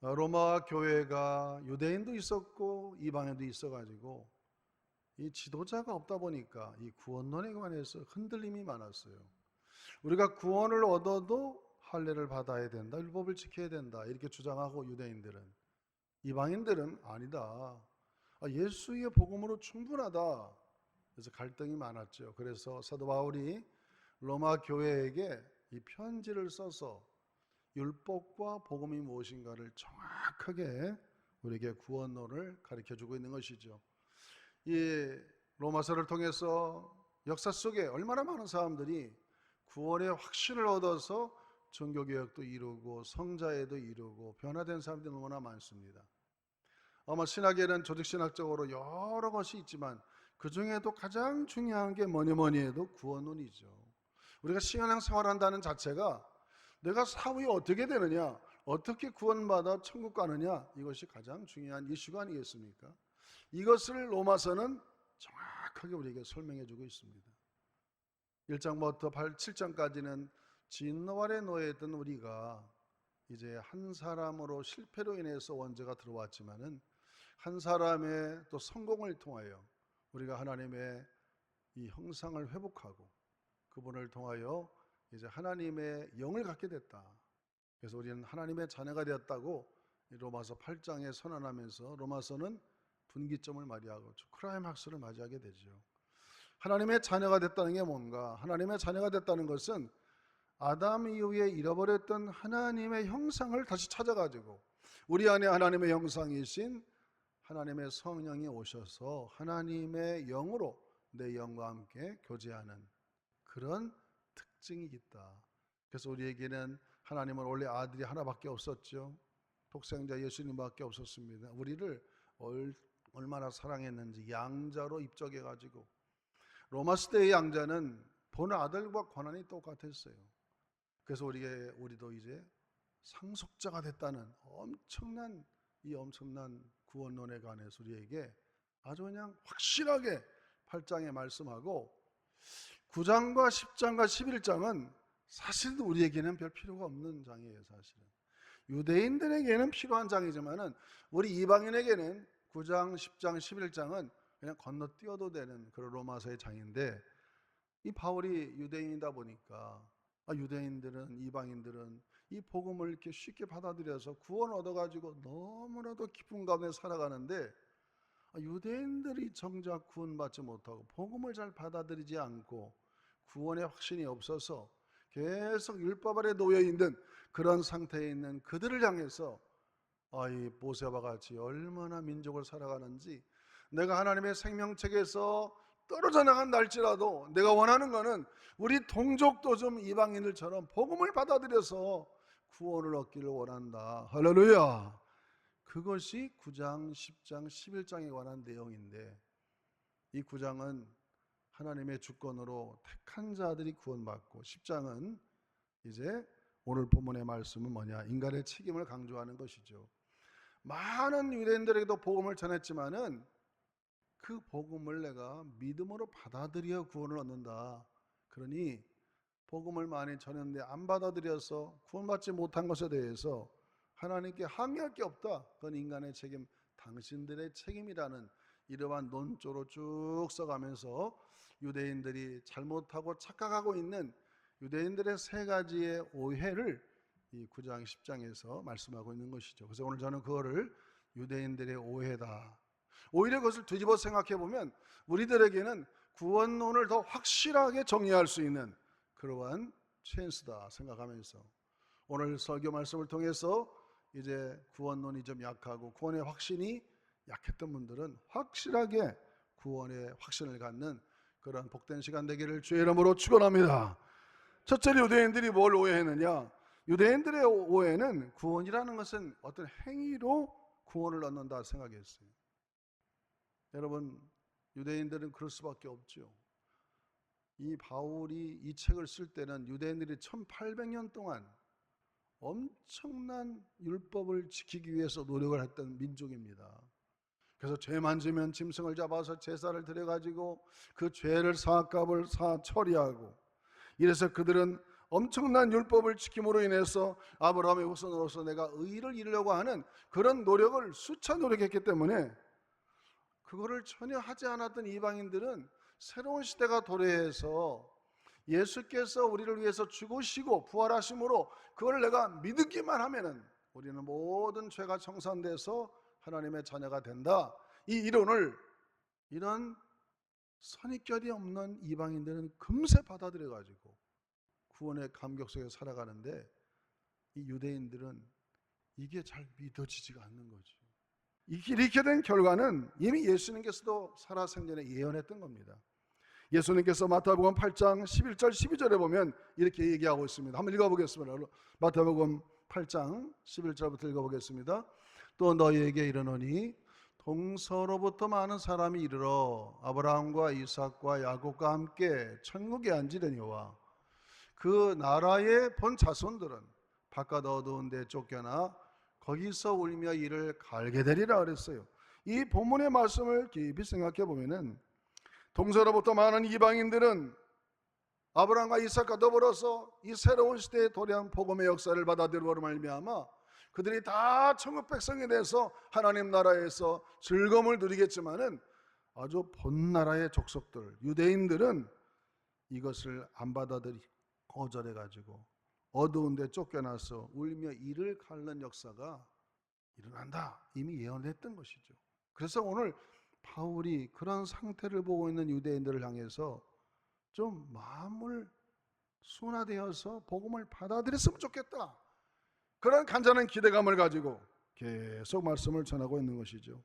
로마 교회가 유대인도 있었고 이방인도 있어가지고 이 지도자가 없다 보니까 이 구원론에 관해서 흔들림이 많았어요. 우리가 구원을 얻어도 할례를 받아야 된다, 율법을 지켜야 된다 이렇게 주장하고 유대인들은, 이방인들은 아니다, 예수의 복음으로 충분하다. 그래서 갈등이 많았죠. 그래서 사도 바울이 로마 교회에게 이 편지를 써서 율법과 복음이 무엇인가를 정확하게 우리에게 구원론을 가르쳐주고 있는 것이죠. 이 로마서를 통해서 역사 속에 얼마나 많은 사람들이 구원의 확신을 얻어서 종교개혁도 이루고 성자회도 이루고 변화된 사람들이 너무나 많습니다. 아마 신학에는 조직신학적으로 여러 것이 있지만 그 중에도 가장 중요한 게 뭐니 해도 구원론이죠. 우리가 신앙생활한다는 자체가 내가 사후에 어떻게 되느냐, 어떻게 구원받아 천국 가느냐, 이것이 가장 중요한 이슈가 아니겠습니까? 이것을 로마서는 정확하게 우리에게 설명해 주고 있습니다. 1장부터 7장까지는 진노 아래 놓여있던 우리가 이제 한 사람으로 실패로 인해서 원죄가 들어왔지만은 한 사람의 또 성공을 통하여 우리가 하나님의 이 형상을 회복하고 그분을 통하여 이제 하나님의 영을 갖게 됐다. 그래서 우리는 하나님의 자녀가 되었다고 로마서 8장에 선언하면서 로마서는 분기점을 맞이하고 클라이막스를 맞이하게 되죠. 하나님의 자녀가 됐다는 게 뭔가? 하나님의 자녀가 됐다는 것은 아담 이후에 잃어버렸던 하나님의 형상을 다시 찾아가지고 우리 안에 하나님의 형상이신 하나님의 성령이 오셔서 하나님의 영으로 내 영과 함께 교제하는 그런 특징이 있다. 그래서 우리에게는 하나님은 원래 아들이 하나밖에 없었죠. 독생자 예수님밖에 없었습니다. 우리를 얼마나 사랑했는지 양자로 입적해가지고, 로마 시대의 양자는 본 아들과 권한이 똑같았어요. 그래서 우리도 이제 상속자가 됐다는 엄청난 구원론에 관해서 우리에게 아주 그냥 확실하게 8장에 말씀하고, 9장과 10장과 11장은 사실 우리에게는 별 필요가 없는 장이에요. 사실은 유대인들에게는 필요한 장이지만은 우리 이방인에게는 9장, 10장, 11장은 그냥 건너뛰어도 되는 그런 로마서의 장인데, 이 바울이 유대인이다 보니까 유대인들은, 이방인들은 이 복음을 이렇게 쉽게 받아들여서 구원 얻어가지고 너무나도 기쁨 가운데 살아가는데, 유대인들이 정작 구원받지 못하고 복음을 잘 받아들이지 않고 구원의 확신이 없어서 계속 율법 아래 놓여있는 그런 상태에 있는 그들을 향해서 이 모세와 같이 얼마나 민족을 살아가는지, 내가 하나님의 생명책에서 떨어져 나간 날지라도 내가 원하는 것은 우리 동족도 좀 이방인들처럼 복음을 받아들여서 구원을 얻기를 원한다. 할렐루야. 그것이 9장, 10장, 11장에 관한 내용인데, 이 9장은 하나님의 주권으로 택한 자들이 구원받고, 10장은 이제 오늘 본문의 말씀은 뭐냐? 인간의 책임을 강조하는 것이죠. 많은 유대인들에게도 복음을 전했지만은 그 복음을 내가 믿음으로 받아들여 구원을 얻는다. 그러니 복음을 많이 전했는데 안 받아들여서 구원받지 못한 것에 대해서 하나님께 항의할 게 없다. 그건 인간의 책임, 당신들의 책임이라는 이러한 논조로 쭉 써가면서 유대인들이 잘못하고 착각하고 있는 유대인들의 세 가지의 오해를 이 9장 10장에서 말씀하고 있는 것이죠. 그래서 오늘 저는 그거를 유대인들의 오해다, 오히려 그것을 뒤집어 생각해 보면 우리들에게는 구원론을 더 확실하게 정리할 수 있는 그러한 찬스다 생각하면서, 오늘 설교 말씀을 통해서 이제 구원론이 좀 약하고 구원의 확신이 약했던 분들은 확실하게 구원의 확신을 갖는 그런 복된 시간 되기를 주의 이름으로 축원합니다. 첫째로 유대인들이 뭘 오해했느냐? 유대인들의 오해는 구원이라는 것은 어떤 행위로 구원을 얻는다 생각했어요. 여러분, 유대인들은 그럴 수밖에 없죠. 이 바울이 이 책을 쓸 때는 유대인들이 1800년 동안 엄청난 율법을 지키기 위해서 노력을 했던 민족입니다. 그래서 죄 만지면 짐승을 잡아서 제사를 드려가지고 그 죄를 사값을 처리하고, 이래서 그들은 엄청난 율법을 지킴으로 인해서 아브라함의 후손으로서 내가 의를 이루려고 하는 그런 노력을 수차 노력했기 때문에 그거를 전혀 하지 않았던 이방인들은 새로운 시대가 도래해서 예수께서 우리를 위해서 죽으시고 부활하심으로 그걸 내가 믿기만 하면은 우리는 모든 죄가 청산돼서 하나님의 자녀가 된다. 이 이론을 이런 선입견이 없는 이방인들은 금세 받아들여 가지고 구원의 감격 속에 살아가는데 이 유대인들은 이게 잘 믿어지지가 않는 거죠. 이렇게 된 결과는 이미 예수님께서도 살아생전에 예언했던 겁니다. 예수님께서 마태복음 8장 11절 12절에 보면 이렇게 얘기하고 있습니다. 한번 읽어보겠습니다. 마태복음 8장 11절부터 읽어보겠습니다. 또 너희에게 이르노니 동서로부터 많은 사람이 이르러 아브라함과 이삭과 야곱과 함께 천국에 앉으려니와 그 나라의 본 자손들은 바깥 어두운 데 쫓겨나 거기서 울며 이를 갈게 되리라 그랬어요. 이 본문의 말씀을 깊이 생각해 보면은 동서로부터 많은 이방인들은 아브라함과 이삭과 더불어서 이 새로운 시대에 도래한 복음의 역사를 받아들이므로 말미암아 그들이 다 천국 백성이 돼서 하나님 나라에서 즐거움을 누리겠지만은 아주 본 나라의 족속들 유대인들은 이것을 안 받아들이 거절해 가지고 어두운 데 쫓겨나서 울며 이를 갉는 역사가 일어난다. 이미 예언했던 것이죠. 그래서 오늘 바울이 그런 상태를 보고 있는 유대인들을 향해서 좀 마음을 순화되어서 복음을 받아들였으면 좋겠다. 그런 간절한 기대감을 가지고 계속 말씀을 전하고 있는 것이죠.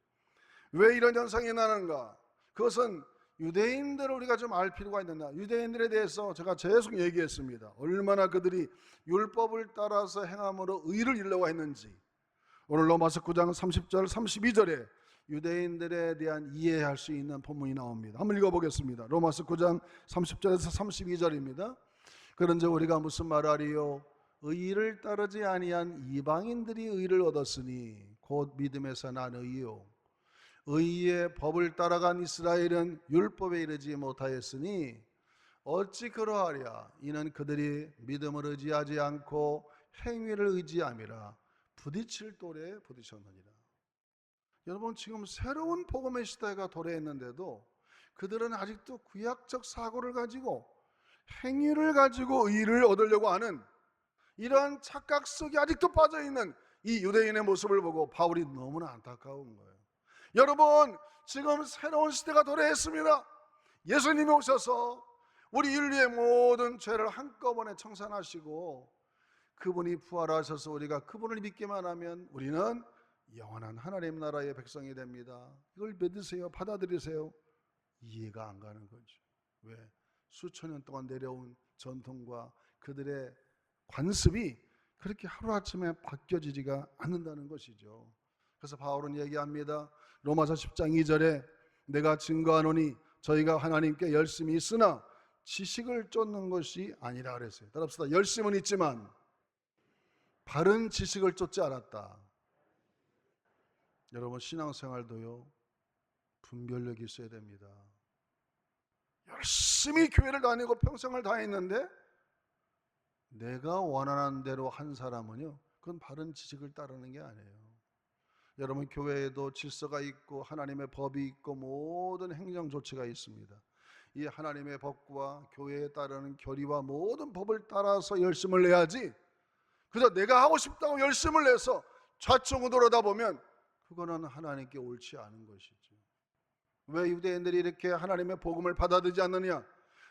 왜 이런 현상이 나는가? 그것은 유대인들을 우리가 좀 알 필요가 있는다. 유대인들에 대해서 제가 계속 얘기했습니다. 얼마나 그들이 율법을 따라서 행함으로 의를 이루려고 했는지. 오늘 로마서 9장 30절 32절에 유대인들에 대한 이해할 수 있는 본문이 나옵니다. 한번 읽어보겠습니다. 로마서 9장 30절에서 32절입니다. 그런즉 우리가 무슨 말하리요? 의를 따르지 아니한 이방인들이 의를 얻었으니 곧 믿음에서 난 의요. 의의 법을 따라간 이스라엘은 율법에 이르지 못하였으니 어찌 그러하랴? 이는 그들이 믿음을 의지하지 않고 행위를 의지함이라 부딪힐 돌에 부딪혔느니라. 여러분, 지금 새로운 복음의 시대가 도래했는데도 그들은 아직도 구약적 사고를 가지고 행위를 가지고 의를 얻으려고 하는 이러한 착각 속에 아직도 빠져있는 이 유대인의 모습을 보고 바울이 너무나 안타까운 거예요. 여러분, 지금 새로운 시대가 도래했습니다. 예수님이 오셔서 우리 인류의 모든 죄를 한꺼번에 청산하시고 그분이 부활하셔서 우리가 그분을 믿기만 하면 우리는 영원한 하나님 나라의 백성이 됩니다. 이걸 믿으세요? 받아들이세요? 이해가 안 가는 거죠. 왜? 수천 년 동안 내려온 전통과 그들의 관습이 그렇게 하루아침에 바뀌어지지가 않는다는 것이죠. 그래서 바울은 얘기합니다. 로마서 10장 2절에 내가 증거하노니 저희가 하나님께 열심이 있으나 지식을 쫓는 것이 아니라 그랬어요. 따라합시다. 열심은 있지만 바른 지식을 쫓지 않았다. 여러분, 신앙생활도요, 분별력이 있어야 됩니다. 열심히 교회를 다니고 평생을 다했는데 내가 원하는 대로 한 사람은요, 그건 바른 지식을 따르는 게 아니에요. 여러분, 교회에도 질서가 있고 하나님의 법이 있고 모든 행정 조치가 있습니다. 이 하나님의 법과 교회에 따르는 교리와 모든 법을 따라서 열심을 내야지, 그래서 내가 하고 싶다고 열심을 내서 좌충우 돌아다 보면 그거는 하나님께 옳지 않은 것이죠. 왜 유대인들이 이렇게 하나님의 복음을 받아들이지 않느냐?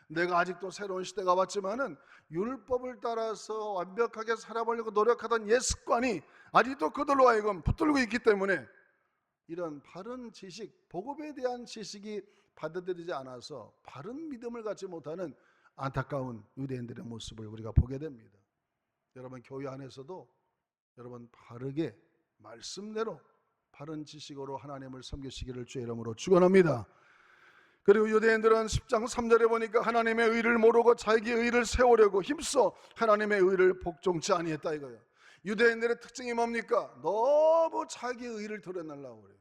내가 아직도 새로운 시대가 왔지만은 율법을 따라서 완벽하게 살아보려고 노력하던 옛 습관이 아직도 그들로 하여금 붙들고 있기 때문에 이런 바른 지식, 복음에 대한 지식이 받아들이지 않아서 바른 믿음을 갖지 못하는 안타까운 유대인들의 모습을 우리가 보게 됩니다. 여러분, 교회 안에서도 여러분 바르게 말씀대로 바른 지식으로 하나님을 섬기시기를 주의 이름으로 축원합니다. 그리고 유대인들은 10장 3절에 보니까 하나님의 의를 모르고 자기 의를 세우려고 힘써 하나님의 의를 복종치 아니했다 이거예요. 유대인들의 특징이 뭡니까? 너무 자기 의를 드러내려고 그래요.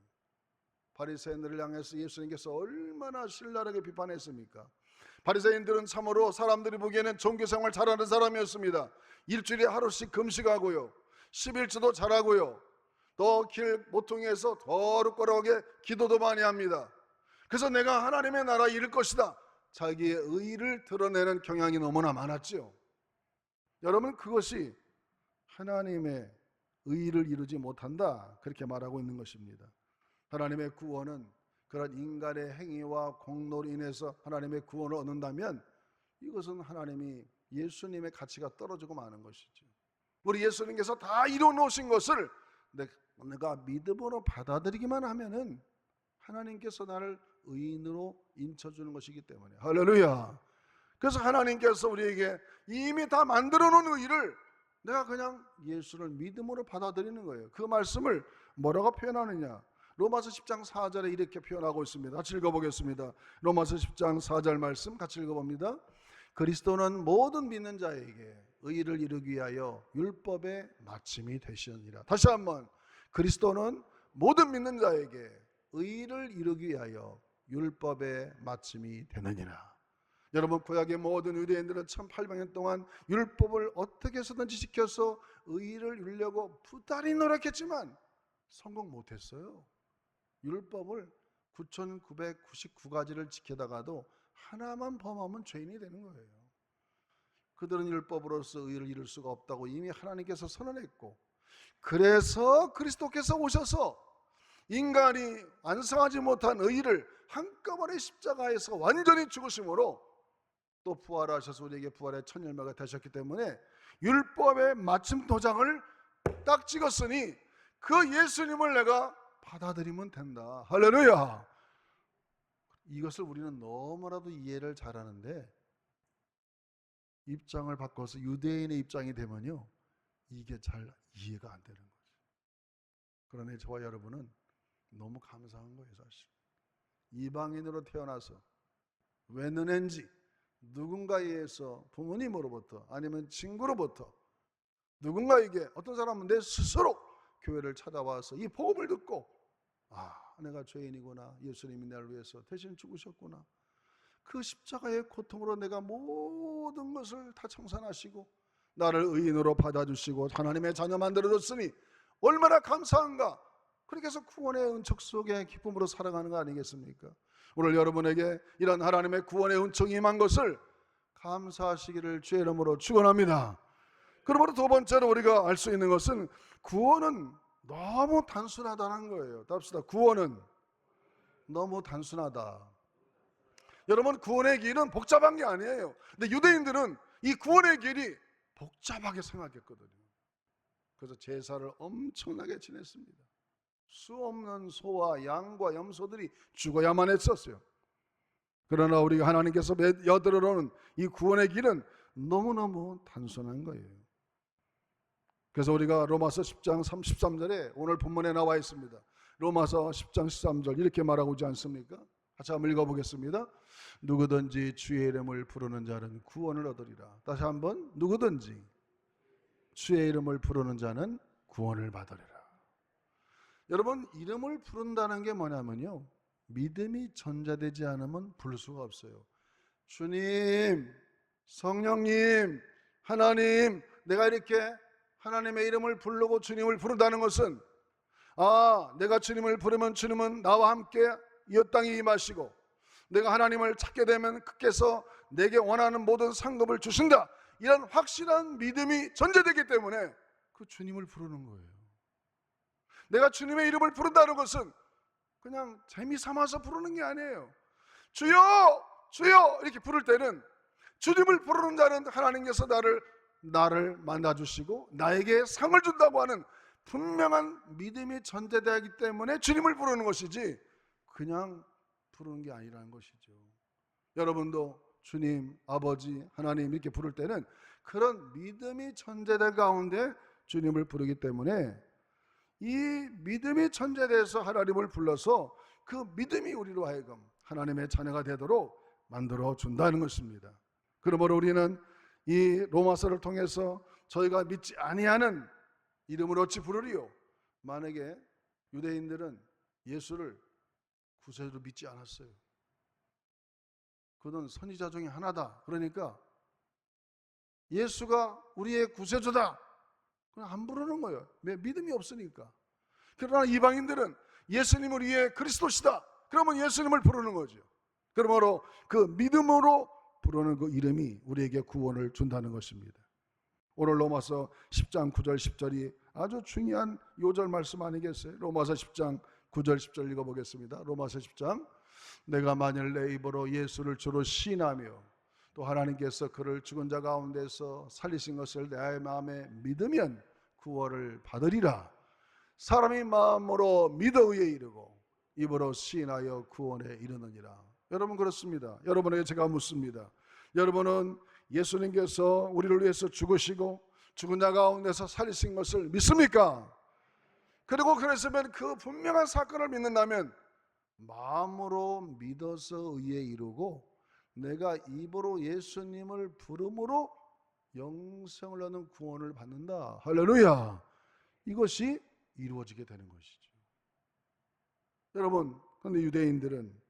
바리새인들을 향해서 예수님께서 얼마나 신랄하게 비판했습니까? 바리새인들은 참으로 사람들이 보기에는 종교생활 잘하는 사람이었습니다. 일주일에 하루씩 금식하고요, 11조도 잘하고요, 또 길 모퉁이에서 거룩거룩하게 기도도 많이 합니다. 그래서 내가 하나님의 나라에 이를 것이다, 자기의 의의를 드러내는 경향이 너무나 많았죠. 여러분, 그것이 하나님의 의의를 이루지 못한다, 그렇게 말하고 있는 것입니다. 하나님의 구원은 그런 인간의 행위와 공로로 인해서 하나님의 구원을 얻는다면 이것은 하나님이 예수님의 가치가 떨어지고 마는 것이죠. 우리 예수님께서 다 이루어 놓으신 것을 내가 믿음으로 받아들이기만 하면은 하나님께서 나를 의인으로 인쳐주는 것이기 때문에, 할렐루야. 그래서 하나님께서 우리에게 이미 다 만들어 놓은 의의를 내가 그냥 예수를 믿음으로 받아들이는 거예요. 그 말씀을 뭐라고 표현하느냐, 로마서 10장 4절에 이렇게 표현하고 있습니다. 같이 읽어보겠습니다. 로마서 10장 4절 말씀 같이 읽어봅니다. 그리스도는 모든 믿는 자에게 의의를 이루기 위하여 율법의 마침이 되시느니라. 다시 한번, 그리스도는 모든 믿는 자에게 의의를 이루기 위하여 율법의 마침이 되느니라. 여러분, 구약의 모든 유대인들은 1800년 동안 율법을 어떻게 해서든지 지켜서 의의를 이루려고 부단히 노력했지만 성공 못했어요. 율법을 9999가지를 지키다가도 하나만 범하면 죄인이 되는 거예요. 그들은 율법으로서 의의를 이룰 수가 없다고 이미 하나님께서 선언했고, 그래서 그리스도께서 오셔서 인간이 완성하지 못한 의의를 한꺼번에 십자가에서 완전히 죽으심으로 또 부활하셔서 우리에게 부활의 첫 열매가 되셨기 때문에 율법의 마침 도장을 딱 찍었으니 그 예수님을 내가 받아들이면 된다. 할렐루야. 이것을 우리는 너무나도 이해를 잘하는데 입장을 바꿔서 유대인의 입장이 되면요, 이게 잘 이해가 안 되는 거죠. 그러나 저와 여러분은 너무 감사한 거예요. 사실 이방인으로 태어나서 왜 너넨지 누군가에 의해서, 부모님으로부터 아니면 친구로부터, 누군가에게, 어떤 사람은 내 스스로 교회를 찾아와서 이 복음을 듣고, 내가 죄인이구나, 예수님이 나를 위해서 대신 죽으셨구나, 그 십자가의 고통으로 내가 모든 것을 다 청산하시고 나를 의인으로 받아주시고 하나님의 자녀 만들어줬으니 얼마나 감사한가. 그렇게 해서 구원의 은총 속에 기쁨으로 살아가는 거 아니겠습니까? 오늘 여러분에게 이런 하나님의 구원의 은총이 임한 것을 감사하시기를 주의 이름으로 축원합니다. 그러므로 두 번째로 우리가 알 수 있는 것은 구원은 너무 단순하다는 거예요. 답시다. 구원은 너무 단순하다. 여러분, 구원의 길은 복잡한 게 아니에요. 근데 유대인들은 이 구원의 길이 복잡하게 생각했거든요. 그래서 제사를 엄청나게 지냈습니다. 수 없는 소와 양과 염소들이 죽어야만 했었어요. 그러나 우리가 하나님께서 여들어놓은 이 구원의 길은 너무너무 단순한 거예요. 그래서 우리가 로마서 10장 33절에 오늘 본문에 나와 있습니다. 로마서 10장 13절 이렇게 말하고 있지 않습니까? 같이 한번 읽어보겠습니다. 누구든지 주의 이름을 부르는 자는 구원을 얻으리라. 다시 한번, 누구든지 주의 이름을 부르는 자는 구원을 받으리라. 여러분, 이름을 부른다는 게 뭐냐면요, 믿음이 전제되지 않으면 부를 수가 없어요. 주님, 성령님, 하나님, 내가 이렇게 하나님의 이름을 부르고 주님을 부른다는 것은, 내가 주님을 부르면 주님은 나와 함께 이 땅에 임하시고, 내가 하나님을 찾게 되면 그께서 내게 원하는 모든 상급을 주신다, 이런 확실한 믿음이 전제되기 때문에 그 주님을 부르는 거예요. 내가 주님의 이름을 부른다는 것은 그냥 재미삼아서 부르는 게 아니에요. 주여 주여 이렇게 부를 때는 주님을 부르는 자는 하나님께서 나를 만나주시고 나에게 상을 준다고 하는 분명한 믿음이 전제되기 때문에 주님을 부르는 것이지 그냥 부르는 게 아니라는 것이죠. 여러분도 주님, 아버지, 하나님 이렇게 부를 때는 그런 믿음이 전제된 가운데 주님을 부르기 때문에 이 믿음이 전제돼서 하나님을 불러서 그 믿음이 우리로 하여금 하나님의 자녀가 되도록 만들어 준다는 것입니다. 그러므로 우리는 이 로마서를 통해서 저희가 믿지 아니하는 이름을 어찌 부르리요? 만약에 유대인들은 예수를 구세주로 믿지 않았어요. 그는 선지자 중에 하나다. 그러니까 예수가 우리의 구세주다. 그냥 안 부르는 거예요. 왜? 믿음이 없으니까. 그러나 이방인들은 예수님을 위해 그리스도시다. 그러면 예수님을 부르는 거죠. 그러므로 그 믿음으로 부르는 그 이름이 우리에게 구원을 준다는 것입니다. 오늘 로마서 10장 9절 10절이 아주 중요한 요절 말씀 아니겠어요? 로마서 10장 9절 10절 읽어보겠습니다. 로마서 10장 내가 만일 내 입으로 예수를 주로 시인하며 또 하나님께서 그를 죽은 자 가운데서 살리신 것을 내 마음에 믿으면 구원을 받으리라. 사람이 마음으로 믿어 의에 이르고 입으로 시인하여 구원에 이르느니라. 여러분 그렇습니다. 여러분에게 제가 묻습니다. 여러분은 예수님께서 우리를 위해서 죽으시고 죽은 자 가운데서 살리신 것을 믿습니까? 그리고 그랬으면 그 분명한 사건을 믿는다면 마음으로 믿어서 의에 이르고 내가 입으로 예수님을 부름으로 영생을 얻는 구원을 받는다. 할렐루야. 이것이 이루어지게 되는 것이죠. 여러분, 그런데 유대인들은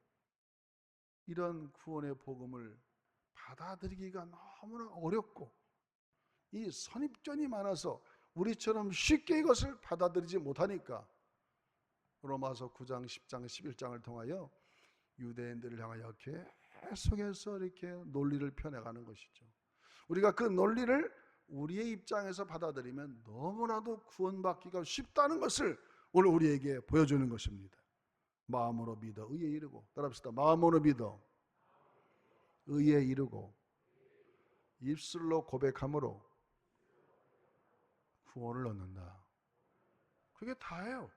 이런 구원의 복음을 받아들이기가 너무나 어렵고 이 선입견이 많아서 우리처럼 쉽게 이것을 받아들이지 못하니까 로마서 9장, 10장, 11장을 통하여 유대인들을 향하여 계속해서 이렇게 논리를 펴내가는 것이죠. 우리가 그 논리를 우리의 입장에서 받아들이면 너무나도 구원받기가 쉽다는 것을 오늘 우리에게 보여주는 것입니다. 마음으로 믿어 의에 이르고, 따라합시다. 마음으로 믿어 의에 이르고 입술로 고백함으로 구원을 얻는다. 그게 다예요.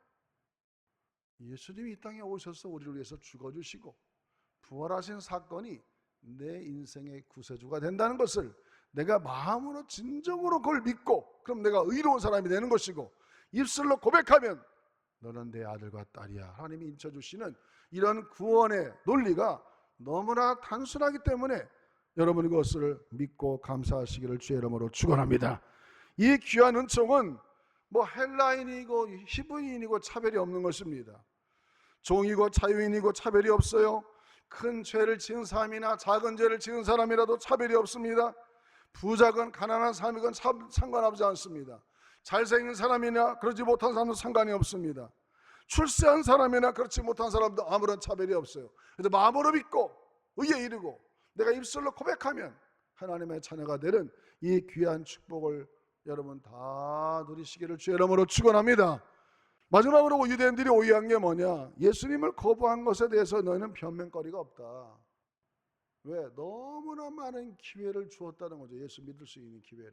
예수님이 이 땅에 오셔서 우리를 위해서 죽어주시고 부활하신 사건이 내 인생의 구세주가 된다는 것을 내가 마음으로 진정으로 그걸 믿고 그럼 내가 의로운 사람이 되는 것이고 입술로 고백하면 너는 내 아들과 딸이야. 하나님이 인쳐주시는 이런 구원의 논리가 너무나 단순하기 때문에 여러분 그것을 믿고 감사하시기를 주의 이름으로 축원합니다. 이 귀한 은총은 뭐 헬라인이고 히브리인이고 차별이 없는 것입니다. 종이고 자유인이고 차별이 없어요. 큰 죄를 지은 사람이나 작은 죄를 지은 사람이라도 차별이 없습니다. 부자건 가난한 사람이건 상관하지 않습니다. 잘생긴 사람이나 그러지 못한 사람도 상관이 없습니다. 출세한 사람이나 그렇지 못한 사람도 아무런 차별이 없어요. 그래서 마음으로 믿고 의에 이르고 내가 입술로 고백하면 하나님의 자녀가 되는 이 귀한 축복을 여러분 다 누리시기를 주의 이름으로 축원합니다. 마지막으로 유대인들이 오해한 게 뭐냐? 예수님을 거부한 것에 대해서 너희는 변명거리가 없다. 왜? 너무나 많은 기회를 주었다는 거죠. 예수 믿을 수 있는 기회를.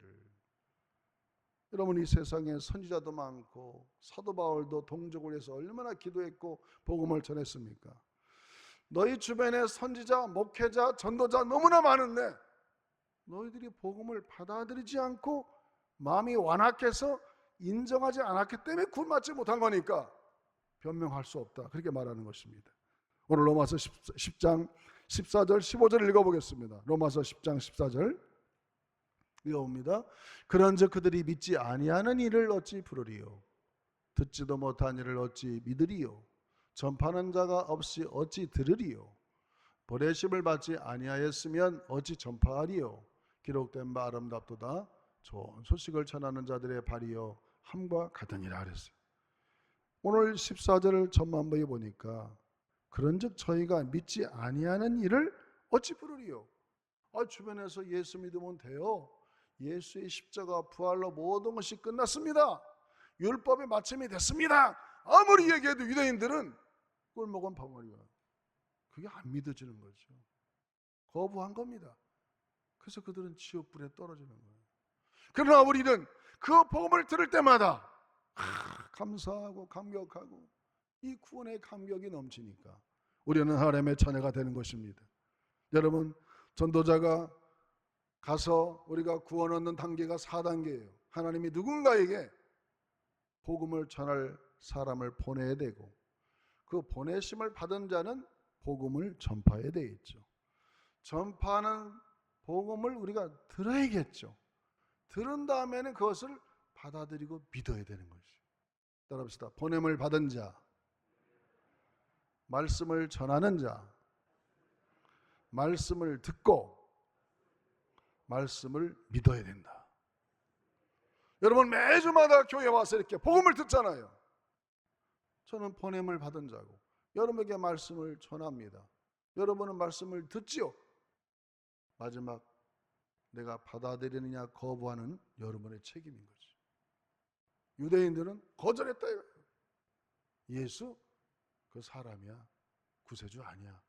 여러분 이 세상에 선지자도 많고 사도 바울도 동족을 해서 얼마나 기도했고 복음을 전했습니까? 너희 주변에 선지자, 목회자, 전도자 너무나 많은데 너희들이 복음을 받아들이지 않고 마음이 완악해서 인정하지 않았기 때문에 구원받지 못한 거니까 변명할 수 없다. 그렇게 말하는 것입니다. 오늘 로마서 10장 14절 15절 읽어보겠습니다. 로마서 10장 14절 읽어봅니다. 그런즉 그들이 믿지 아니하는 일을 어찌 부르리요? 듣지도 못한 일을 어찌 믿으리요? 전파하는 자가 없이 어찌 들으리요? 보내심을 받지 아니하였으면 어찌 전파하리요? 기록된 바 아름답도다. 좋은 소식을 전하는 자들의 발이요 함과 같으니라 그랬어요. 오늘 14절을 전반부에 보니까 그런즉 저희가 믿지 아니하는 일을 어찌 부르리요? 주변에서 예수 믿으면 돼요. 예수의 십자가 부활로 모든 것이 끝났습니다. 율법의 마침이 됐습니다. 아무리 얘기해도 유대인들은 꿀먹은 벙어리가 그게 안 믿어지는 거죠. 거부한 겁니다. 그래서 그들은 지옥불에 떨어지는 거예요. 그러나 우리는 그 복음을 들을 때마다 감사하고 감격하고 이 구원의 감격이 넘치니까 우리는 하나님의 자녀가 되는 것입니다. 여러분 전도자가 가서 우리가 구원 얻는 단계가 4단계예요. 하나님이 누군가에게 복음을 전할 사람을 보내야 되고 그 보내심을 받은 자는 복음을 전파해야 되겠죠. 전파하는 복음을 우리가 들어야겠죠. 들은 다음에는 그것을 받아들이고 믿어야 되는 것이죠. 따라합시다. 보냄을 받은 자, 말씀을 전하는 자, 말씀을 듣고 말씀을 믿어야 된다. 여러분 매주마다 교회 와서 이렇게 복음을 듣잖아요. 저는 보냄을 받은 자고 여러분에게 말씀을 전합니다. 여러분은 말씀을 듣지요. 마지막 내가 받아들이느냐 거부하는 여러분의 책임인 거죠. 유대인들은 거절했다 이거예요. 예수 그 사람이야, 구세주 아니야.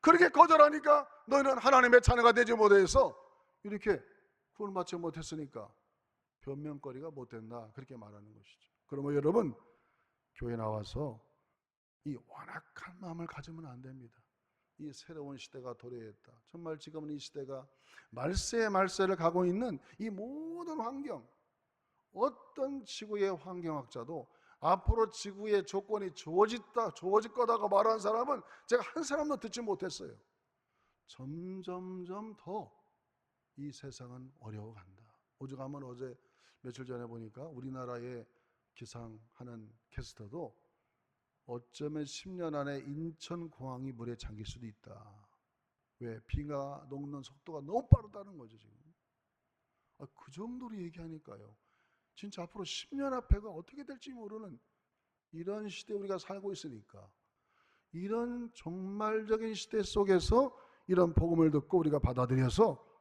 그렇게 거절하니까 너희는 하나님의 자녀가 되지 못해서 이렇게 구원받지 못했으니까 변명거리가 못 된다, 그렇게 말하는 것이죠. 그러면 여러분 교회 나와서 이 완악한 마음을 가지면 안 됩니다. 이 새로운 시대가 도래했다. 정말 지금은 이 시대가 말세의 말세를 가고 있는 이 모든 환경, 어떤 지구의 환경학자도 앞으로 지구의 조건이 좋아질 거다고 말하는 사람은 제가 한 사람도 듣지 못했어요. 점점점 더 이 세상은 어려워간다. 오죽하면 어제 며칠 전에 보니까 우리나라의 기상하는 캐스터도 어쩌면 10년 안에 인천공항이 물에 잠길 수도 있다. 왜? 비가 녹는 속도가 너무 빠르다는 거죠 지금. 그 정도로 얘기하니까요. 진짜 앞으로 10년 앞에가 어떻게 될지 모르는 이런 시대에 우리가 살고 있으니까, 이런 종말적인 시대 속에서 이런 복음을 듣고 우리가 받아들여서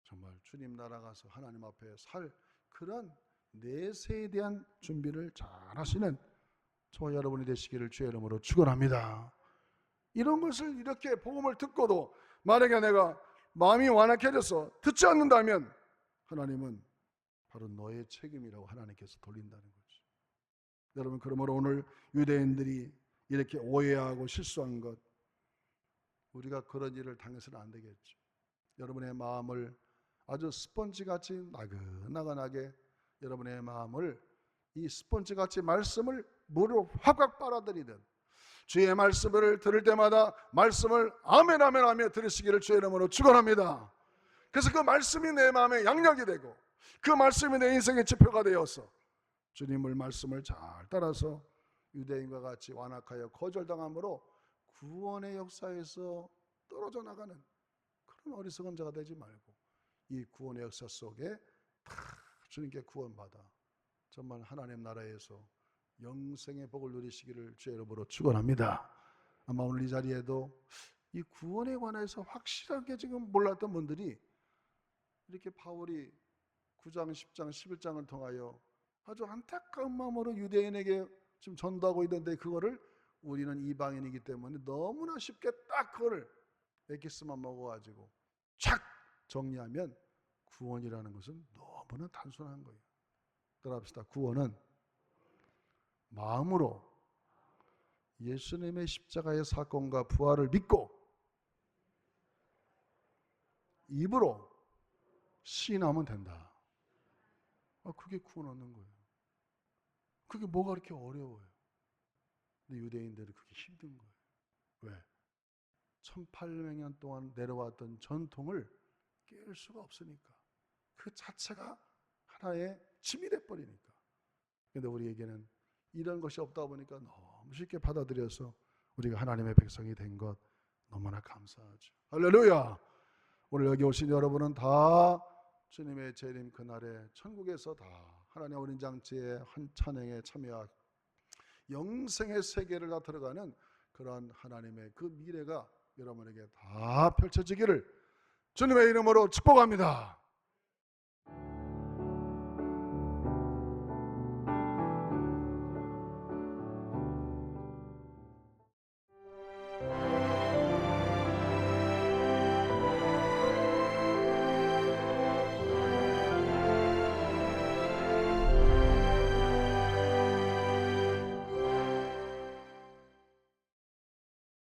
정말 주님 나라 가서 하나님 앞에 살 그런 내세에 대한 준비를 잘 하시는 저와 여러분이 되시기를 주의 이름으로 축원합니다. 이런 것을 이렇게 복음을 듣고도 만약에 내가 마음이 완악해져서 듣지 않는다면 하나님은 바로 너의 책임이라고 하나님께서 돌린다는 거죠. 여러분, 그러므로 오늘 유대인들이 이렇게 오해하고 실수한 것, 우리가 그런 일을 당해서는 안 되겠죠. 여러분의 마음을 아주 스펀지같이 나긋나긋하게 여러분의 마음을 이 스펀지같이 말씀을 물을 확확 빨아들이듯 주의 말씀을 들을 때마다 말씀을 아멘 아멘 하며 들으시기를 주의 이름으로 축원합니다. 그래서 그 말씀이 내 마음에 양력이 되고 그 말씀이 내 인생의 지표가 되어서 주님의 말씀을 잘 따라서 유대인과 같이 완악하여 거절당함으로 구원의 역사에서 떨어져 나가는 그런 어리석은 자가 되지 말고 이 구원의 역사 속에 다 주님께 구원받아 정말 하나님 나라에서 영생의 복을 누리시기를 주의 이름으로 축원합니다. 아마 오늘 이 자리에도 이 구원에 관해서 확실하게 지금 몰랐던 분들이 이렇게 바울이 9장, 10장, 11장을 통하여 아주 안타까운 마음으로 유대인에게 지금 전도하고 있는데 그거를 우리는 이방인이기 때문에 너무나 쉽게 딱 그거를 엑기스만 먹어가지고 착 정리하면 구원이라는 것은 너무나 단순한 거예요. 따라합시다. 구원은 마음으로 예수님의 십자가의 사건과 부활을 믿고 입으로 시인하면 된다. 그게 구원 얻는 거예요. 그게 뭐가 그렇게 어려워요? 근데 유대인들은 그게 힘든 거예요. 왜? 1800년 동안 내려왔던 전통을 깰 수가 없으니까. 그 자체가 하나의 짐이 돼버리니까. 근데 우리에게는 이런 것이 없다 보니까 너무 쉽게 받아들여서 우리가 하나님의 백성이 된 것 너무나 감사하죠. 할렐루야. 오늘 여기 오신 여러분은 다 주님의 재림 그날에 천국에서 다 하나님 어린 장치의 한 찬양에 참여하고 영생의 세계를 다 들어가는 그런 하나님의 그 미래가 여러분에게 다 펼쳐지기를 주님의 이름으로 축복합니다.